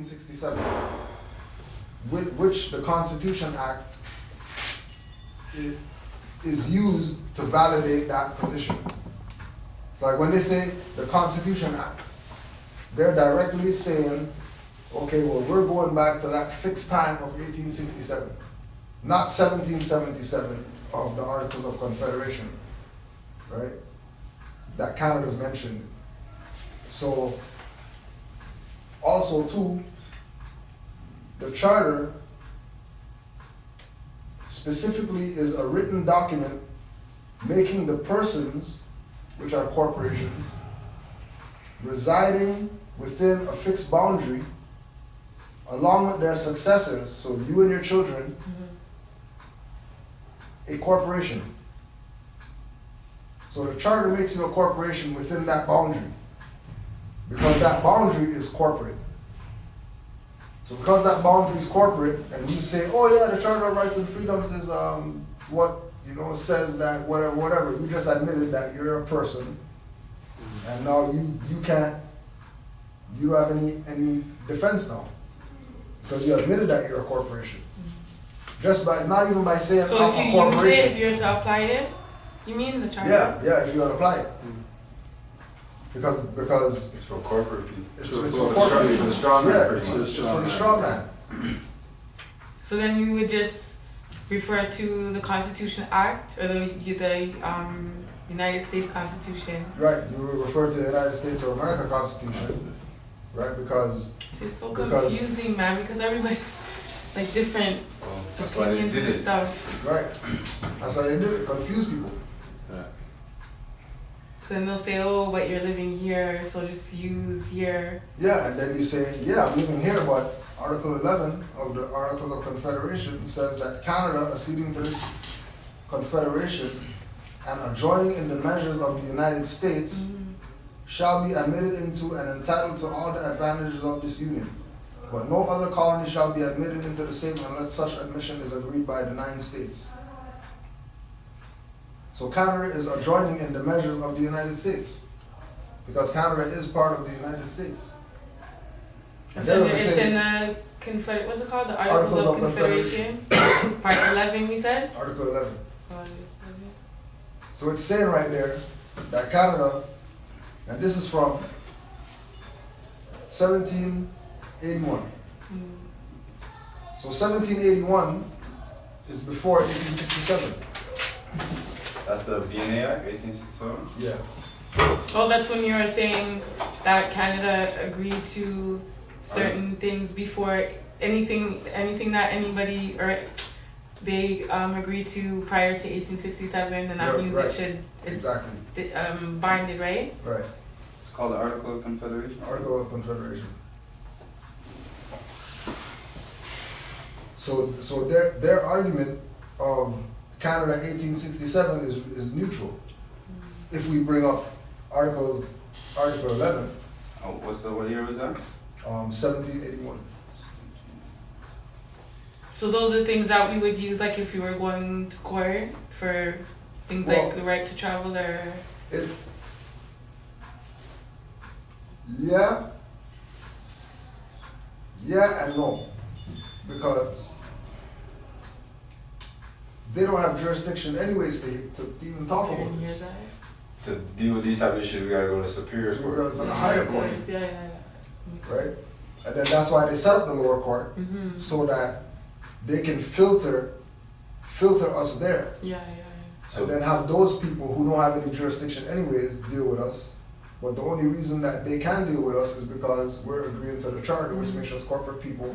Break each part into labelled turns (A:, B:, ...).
A: 1867, which the Constitution Act is used to validate that position. It's like when they say the Constitution Act, they're directly saying, okay, well, we're going back to that fixed time of 1867, not 1777 of the Articles of Confederation, right? That Canada's mentioned. So, also too, the Charter specifically is a written document making the persons, which are corporations, residing within a fixed boundary, along with their successors, so you and your children, a corporation. So the Charter makes you a corporation within that boundary, because that boundary is corporate. So because that boundary is corporate, and you say, oh yeah, the Charter of Rights and Freedoms is what, says that whatever, you just admitted that you're a person, and now you don't have any defense now, because you admitted that you're a corporation. Just by, not even by saying
B: so
A: I'm a corporation.
B: If you're to apply it, you mean the Charter?
A: Yeah, if you want to apply it. Because
C: it's for corporate people.
A: It's for corporate people.
C: It's for the strong man.
A: Yeah, it's for the strong man.
B: So then you would just refer to the Constitution Act or the United States Constitution.
A: Right, you would refer to the United States of America Constitution, right? Because
B: it's so confusing, man, because everybody's like different opinions and stuff.
A: Right, that's why they did it, confuse people.
B: So then they'll say, oh, but you're living here, so just use here.
A: Yeah, and then you say, yeah, I'm living here, but Article 11 of the Articles of Confederation says that Canada, acceding to this Confederation and adjoining in the measures of the United States, shall be admitted into and entitled to all the advantages of this union. But no other colony shall be admitted into the same unless such admission is agreed by the 9 states. So Canada is adjoining in the measures of the United States, because Canada is part of the United States.
B: It's in the what's it called? The Articles of Confederation? Part 11, we said?
A: Article 11. So it's saying right there that Canada, and this is from 1781. So 1781 is before 1867.
C: That's the BNA Act, 1867?
A: Yeah.
B: Oh, that's when you were saying that Canada agreed to certain things before anything that anybody or they agreed to prior to 1867, and that means
A: right.
B: it's
A: exactly
B: binded, right?
A: Right.
C: It's called the Article of Confederation.
A: Article of Confederation. So their argument of Canada 1867 is neutral. If we bring up Article 11.
C: What year was that?
A: 1781.
B: So those are things that we would use, like if we were going to court for things like the right to travel, or
A: it's yeah and no, because they don't have jurisdiction anyways to even talk about this.
C: To deal with these type of issues, we gotta go to Superior Court.
A: Because it's a higher court.
B: Yeah.
A: Right? And then that's why they set up the lower court, so that they can filter us there.
B: Yeah.
A: And then have those people who don't have any jurisdiction anyways deal with us. But the only reason that they can deal with us is because we're agreeing to the charter, which makes us corporate people.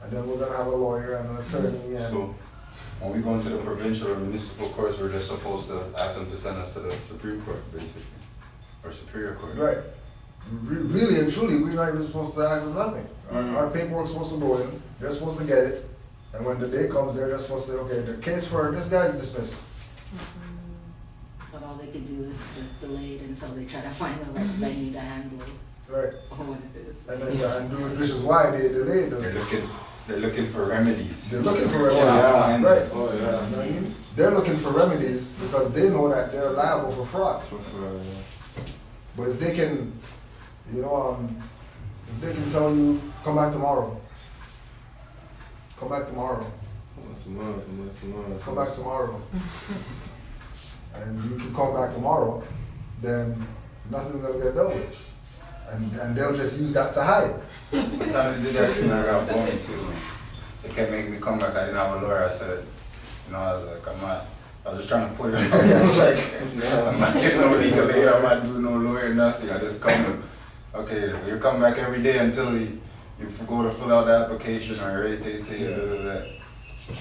A: And then we're gonna have a lawyer and an attorney and
C: so when we go into the provincial or municipal courts, we're just supposed to ask them to send us to the Supreme Court, basically, or Superior Court.
A: right. Really and truly, we're not even supposed to ask them nothing. Our paperwork's supposed to go in, they're supposed to get it, and when the day comes, they're just supposed to say, okay, the case for this guy is dismissed.
D: But all they can do is just delay it until they try to find the right venue to handle it.
A: Right.
D: Or what it is.
A: And then, which is why they delayed it.
C: They're looking for remedies.
A: They're looking for remedies.
C: Yeah.
A: Right.
C: Oh, yeah.
A: You know what I mean? They're looking for remedies because they know that they're liable for fraud. But if they can, if they can tell you Come back tomorrow. Come back tomorrow. Come back tomorrow. And you can come back tomorrow, then nothing's gonna get dealt with. And they'll just use that to hide.
C: The time they did that to me, I got boned too. They kept making me come back. I didn't have a lawyer. I said, I was like, I was just trying to put it on. I'm not getting no legal aid. I'm not doing no lawyer, nothing. I just come. Okay, you come back every day until you go to fill out the application or that.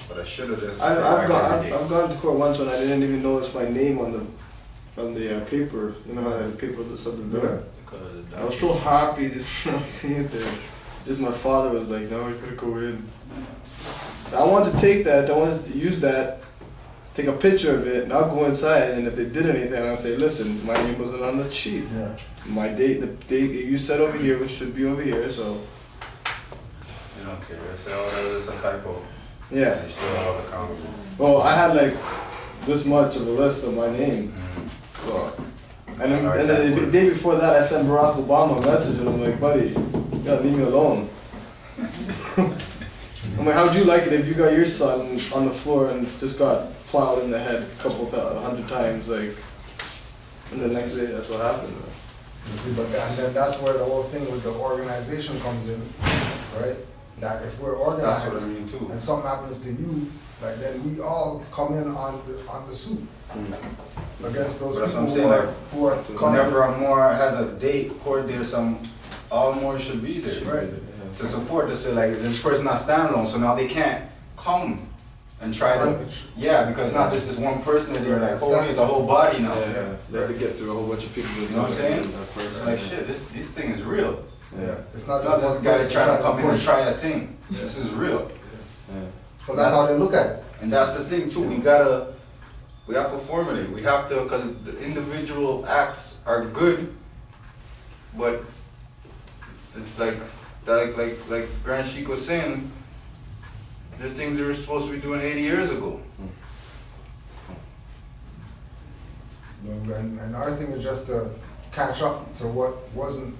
C: But I should have just.
E: I've gone to court once when I didn't even notice my name on the paper. You know how the paper was something there. I was so happy to see it there. Just my father was like, no, we couldn't go in. I wanted to take that. I wanted to use that, take a picture of it, and I'll go inside. And if they did anything, I'll say, listen, my name wasn't on the sheet.
A: Yeah.
E: My date, the date you said over here, which should be over here. So.
C: You don't care. They say, oh, that was a typo.
E: Yeah.
C: You're still held accountable.
E: Well, I had like this much of a list of my name. So, and then the day before that, I sent Barack Obama a message, and I'm like, buddy, you gotta leave me alone. I'm like, how'd you like it if you got your son on the floor and just got plowed in the head a couple 100 times, like, and the next day that's what happened.
A: You see, but and then that's where the whole thing with the organization comes in, right? That if we're organized
C: That's what I mean too.
A: and something happens to you, like then we all come in on the suit against those
C: But that's
A: people
C: what I'm saying, like,
A: who are
C: whenever a Moor has a date, court there, all Moors should be there,
A: right.
C: To support, to say like, this person not standalone, so now they can't come and try to, because not just this one person there, like, it's a whole body now.
E: Yeah, they have to get through a whole bunch of people.
C: You know what I'm saying? It's like, shit, this thing is real.
A: Yeah, it's
C: It's
A: not
C: not
A: just
C: this
A: one
C: guy
A: person
C: trying to come in and
A: push.
C: try a thing. This is real.
A: Because that's how they look at it.
C: And that's the thing too, we have to formulate, we have to, because the individual acts are good, but it's like Grand Sheik was saying, there's things they were supposed to be doing 80 years ago.
A: And our thing is just to catch up to what wasn't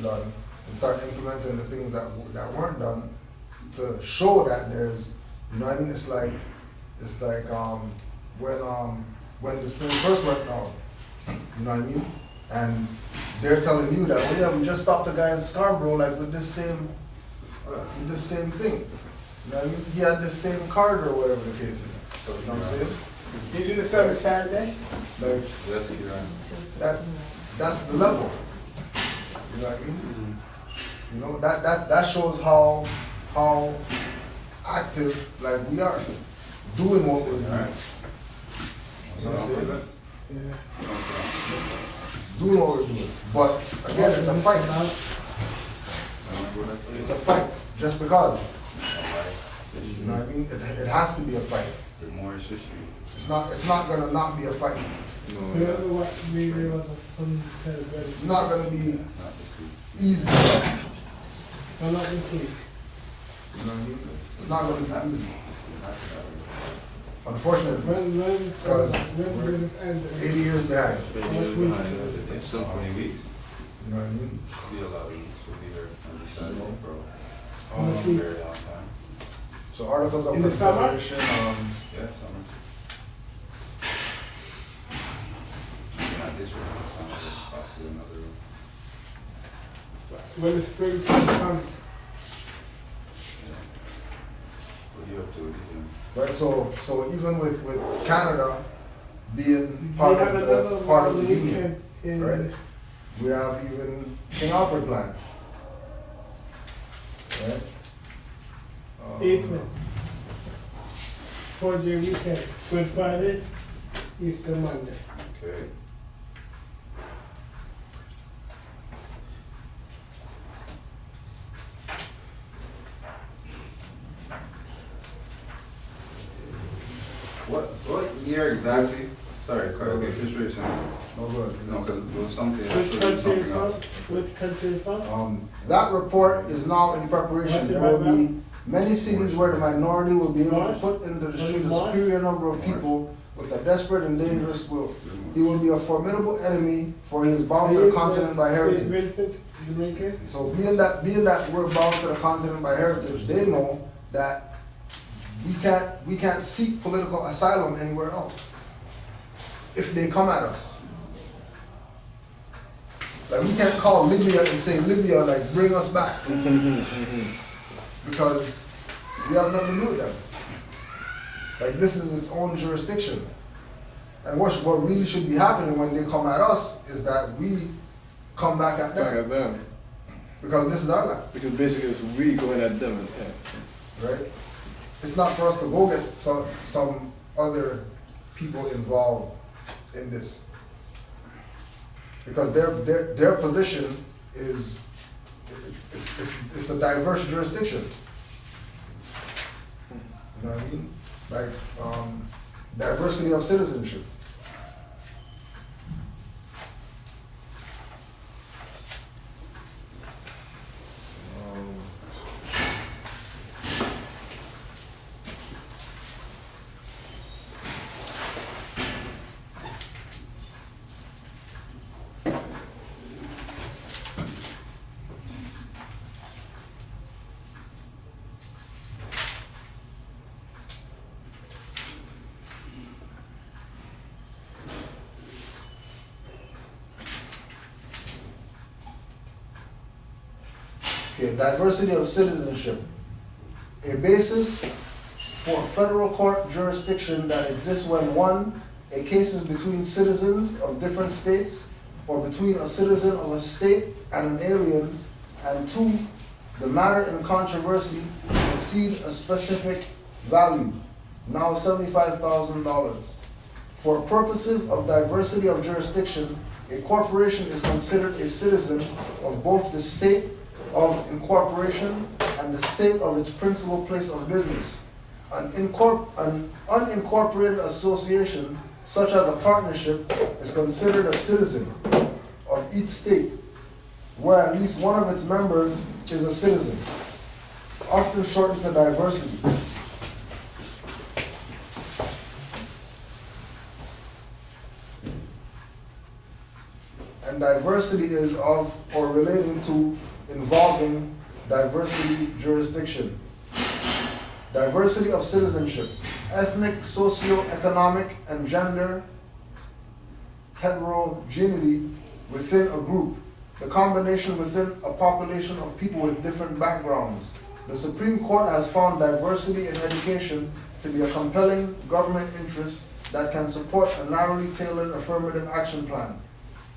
A: done and start implementing the things that weren't done to show that there's, you know what I mean? It's like when the thing first went down, you know what I mean? And they're telling you that, oh yeah, we just stopped a guy in Scarborough like with this same thing. You know what I mean? He had this same card or whatever the case is. You know what I'm saying?
F: You do the service Saturday?
A: Like
C: Yes, you're right.
A: that's the level. You know what I mean? You know, that shows how active like we are doing what we're doing. You know what I'm saying? Doing what we're doing. But again, it's a fight. It's a fight. Just because. You know what I mean? It has to be a fight.
C: The Moorish history.
A: It's not gonna not be a fight.
F: Remember what maybe was some said
A: It's not gonna be
C: Not this week.
A: easy.
F: well, not this week.
A: You know what I mean? It's not gonna be easy. Unfortunately,
F: When
A: we're
F: this end?
A: 80 years behind.
C: It's still 20 weeks.
A: You know what I mean?
C: Should be a lot of weeks. Should be here on this side, bro.
F: Next
C: A
F: week.
C: very long time.
A: So articles of
F: In the summer?
A: confederation,
C: Yeah, summer. Not this room, summer, possibly another room.
F: When the spring comes,
C: What are you up to? What are you doing?
A: right? So even with Canada being
F: we
A: part
F: have
A: of
F: another
A: the
F: one
A: union,
F: weekend in
A: right? We have even King Alfred plan, right?
F: April. 4-day weekend, Good Friday, Easter Monday.
C: Okay. What year exactly? Sorry, Carl, okay, fish race.
A: No good.
C: No, because it was something, I
F: Which
C: showed you
F: country
C: something
F: is
C: else.
F: from? Which country is from?
A: That report is now in preparation. There will be many cities where the minority will be able to put into the street a superior number of people with a desperate and dangerous will. He will be a formidable enemy, for he is bound to the continent by heritage.
F: Vincent, You make it?
A: So being that we're bound to the continent by heritage, they know that we can't seek political asylum anywhere else if they come at us. Like we can't call Libya and say, Libya, like bring us back. Because we have nothing to do with them. Like this is its own jurisdiction. And what really should be happening when they come at us is that we come back at them.
E: Back at them.
A: Because this is our land.
E: Because basically it's we going at them. And,
A: Right? It's not for us to go get some other people involved in this. Because their position is, it's a diverse jurisdiction. You know what I mean? Like, diversity of citizenship. Okay, diversity of citizenship. A basis for federal court jurisdiction that exists when 1, a case is between citizens of different states or between a citizen of a state and an alien, and 2, the matter in controversy exceeds a specific value, now $75,000. For purposes of diversity of jurisdiction, a corporation is considered a citizen of both the state of incorporation and the state of its principal place of business. An unincorporated association, such as a partnership, is considered a citizen of each state, where at least one of its members is a citizen, often shortened to diversity. And diversity is of or relating to involving diversity jurisdiction. Diversity of citizenship, ethnic, socio-economic, and gender heterogeneity within a group, the combination within a population of people with different backgrounds. The Supreme Court has found diversity in education to be a compelling government interest that can support a narrowly tailored affirmative action plan.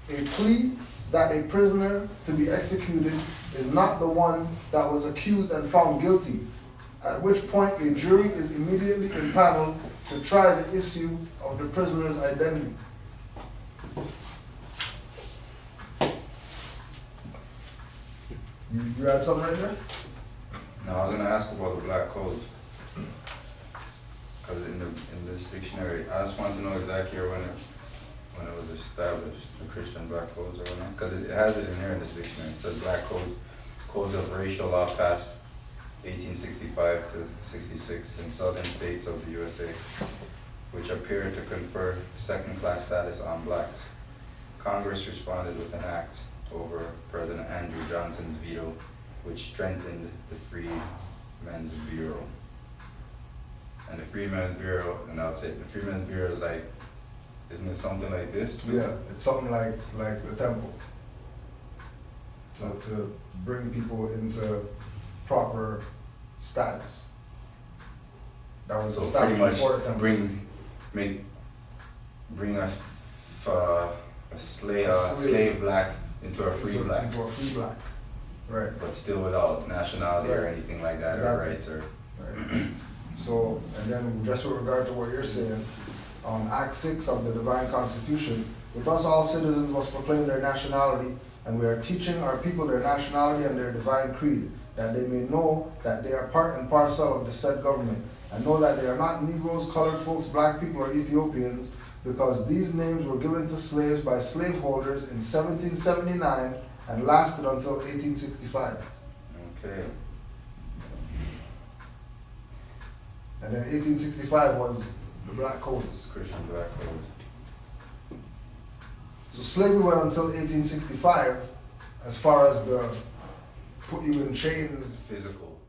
A: A plea that a prisoner to be executed is not the one that was accused and found guilty, at which point a jury is immediately impaneled to try the issue of the prisoner's identity. You had something right there?
C: No, I was gonna ask about the black codes. Cause in this dictionary, I just wanted to know exactly when it was established, the Christian black codes or whatnot. Cause it has it in here in this dictionary. It says black codes of racial law passed 1865 to 66 in southern states of the USA, which appear to confer second-class status on blacks. Congress responded with an act over President Andrew Johnson's veto, which strengthened the Freedmen's Bureau. And the Freedmen's Bureau, and I'll say the Freedmen's Bureau is like, isn't it something like this too?
A: Yeah, it's something like the temple. To bring people into proper status. That was
C: So
A: established
C: pretty
A: before the
C: much
A: temple.
C: bring a slave black into a free black,
A: Into a free black, right.
C: but still without nationality or
A: Right.
C: anything like that,
A: Exactly.
C: or rights or.
A: Right. So, and then just with regard to what you're saying, Act 6 of the Divine Constitution, with us all citizens must proclaim their nationality, and we are teaching our people their nationality and their divine creed, that they may know that they are part and parcel of the said government, and know that they are not Negroes, colored folks, black people, or Ethiopians, because these names were given to slaves by slaveholders in 1779 and lasted until 1865.
C: Okay.
A: And then 1865 was the Black Codes.
C: Christian black codes.
A: So slavery went until 1865, as far as the put you in chains,
C: Physical.